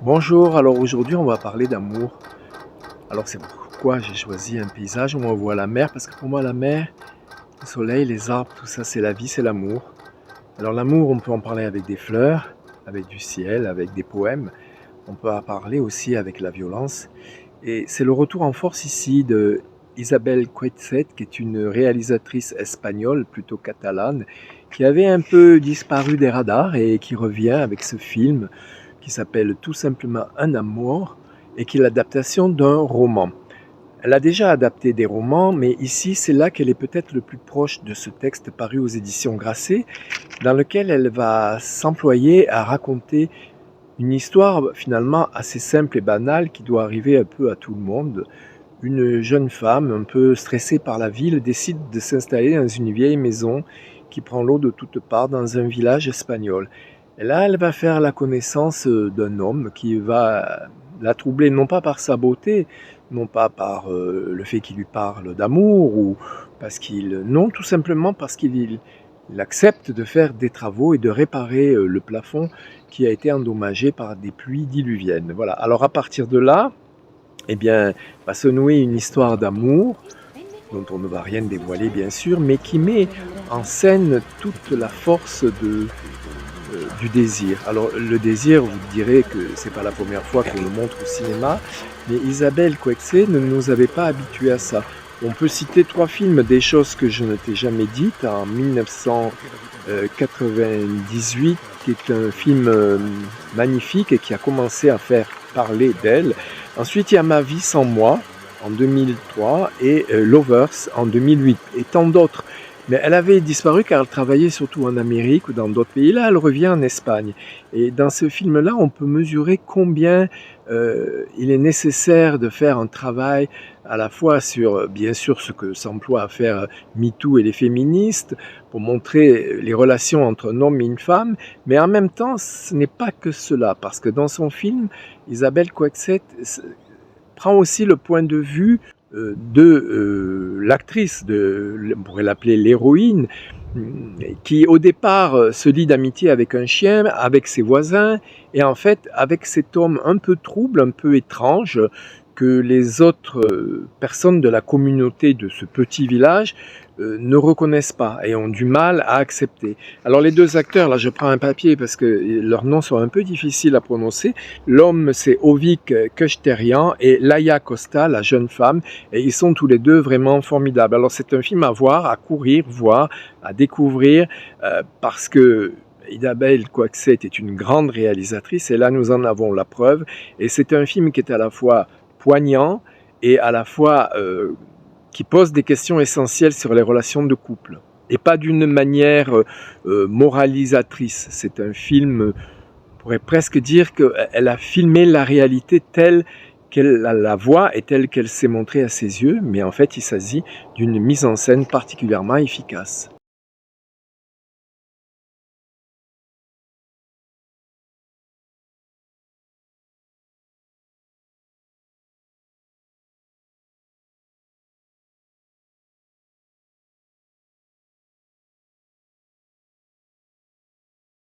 Bonjour, alors aujourd'hui on va parler d'amour. Alors c'est pourquoi j'ai choisi un paysage où on voit la mer, parce que pour moi la mer, le soleil, les arbres, tout ça c'est la vie, c'est l'amour. Alors l'amour, on peut en parler avec des fleurs, avec du ciel, avec des poèmes. On peut en parler aussi avec la violence. Et c'est le retour en force ici de Isabel Coetzet, qui est une réalisatrice espagnole, plutôt catalane, qui avait un peu disparu des radars et qui revient avec ce film qui s'appelle tout simplement Un amour et qui est l'adaptation d'un roman. Elle a déjà adapté des romans, mais ici c'est là qu'elle est peut-être le plus proche de ce texte paru aux éditions Grasset, dans lequel elle va s'employer à raconter une histoire finalement assez simple et banale qui doit arriver un peu à tout le monde. Une jeune femme un peu stressée par la ville décide de s'installer dans une vieille maison qui prend l'eau de toutes parts dans un village espagnol. Et là, elle va faire la connaissance d'un homme qui va la troubler non pas par sa beauté, non pas par le fait qu'il lui parle d'amour ou parce qu'il non, tout simplement parce qu'il accepte de faire des travaux et de réparer le plafond qui a été endommagé par des pluies diluviennes. Voilà. Alors à partir de là, eh bien, va se nouer une histoire d'amour dont on ne va rien dévoiler bien sûr, mais qui met en scène toute la force du désir. Alors le désir, vous direz que c'est pas la première fois qu'on le montre au cinéma, mais Isabelle Coetzee ne nous avait pas habitués à ça. On peut citer 3 films, Des choses que je ne t'ai jamais dites, en 1998, qui est un film magnifique et qui a commencé à faire parler d'elle. Ensuite, il y a Ma vie sans moi, en 2003, et Lovers, en 2008, et tant d'autres. Mais elle avait disparu car elle travaillait surtout en Amérique ou dans d'autres pays. Là, elle revient en Espagne. Et dans ce film-là, on peut mesurer combien il est nécessaire de faire un travail à la fois sur, bien sûr, ce que s'emploie à faire MeToo et les féministes, pour montrer les relations entre un homme et une femme, mais en même temps, ce n'est pas que cela, parce que dans son film, Isabelle Coixet prend aussi le point de vue de l'actrice, on pourrait l'appeler l'héroïne, qui au départ se lie d'amitié avec un chien, avec ses voisins, et en fait avec cet homme un peu trouble, un peu étrange, que les autres personnes de la communauté de ce petit village ne reconnaissent pas et ont du mal à accepter. Alors les deux acteurs, là je prends un papier parce que leurs noms sont un peu difficiles à prononcer. L'homme c'est Ovik Kechterian et Laia Costa, la jeune femme, et ils sont tous les deux vraiment formidables. Alors c'est un film à voir, à courir, voir, à découvrir, parce que Isabelle Coixet est une grande réalisatrice et là nous en avons la preuve. Et c'est un film qui est à la fois poignant et à la fois qui pose des questions essentielles sur les relations de couple. Et pas d'une manière moralisatrice. C'est un film, on pourrait presque dire qu'elle a filmé la réalité telle qu'elle la voit et telle qu'elle s'est montrée à ses yeux, mais en fait il s'agit d'une mise en scène particulièrement efficace.